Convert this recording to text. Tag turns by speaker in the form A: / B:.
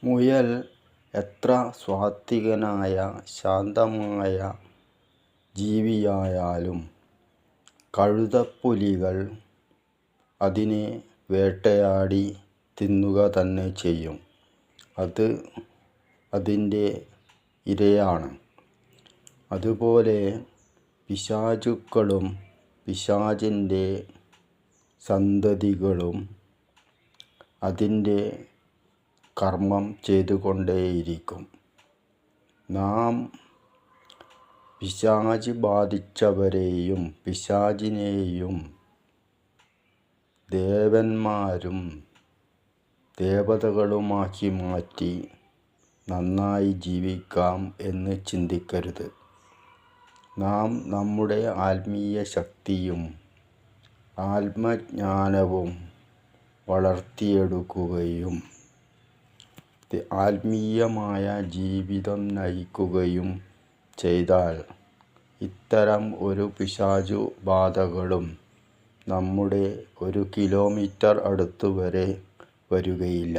A: മുയൽ എത്ര സാത്വികനായ ശാന്തമായ ജീവിയായാലും കഴുതപ്പുലികൾ അതിനെ വേട്ടയാടി തിന്നുക തന്നെ ചെയ്യും. അത് അതിൻ്റെ ഇരയാണ്. അതുപോലെ പിശാചുക്കളും പിശാചിൻ്റെ സന്തതികളും അതിൻ്റെ കർമ്മം ചെയ്തുകൊണ്ടേയിരിക്കും. നാം പിശാച് ബാധിച്ചവരെയും പിശാചിനെയും ദേവന്മാരും ദേവതകളുമാക്കി മാറ്റി നന്നായി ജീവിക്കാം എന്ന് ചിന്തിക്കരുത്. നാം നമ്മുടെ ആത്മീയ ശക്തിയും ആത്മജ്ഞാനവും വളർത്തിയെടുക്കുകയും ആത്മീയമായ ജീവിതം നയിക്കുകയും ചെയ്താൽ ഇത്തരം ഒരു പിശാചു ബാധകളും നമ്മുടെ 1 കിലോമീറ്റർ അടുത്ത് വരെ വരികയില്ല.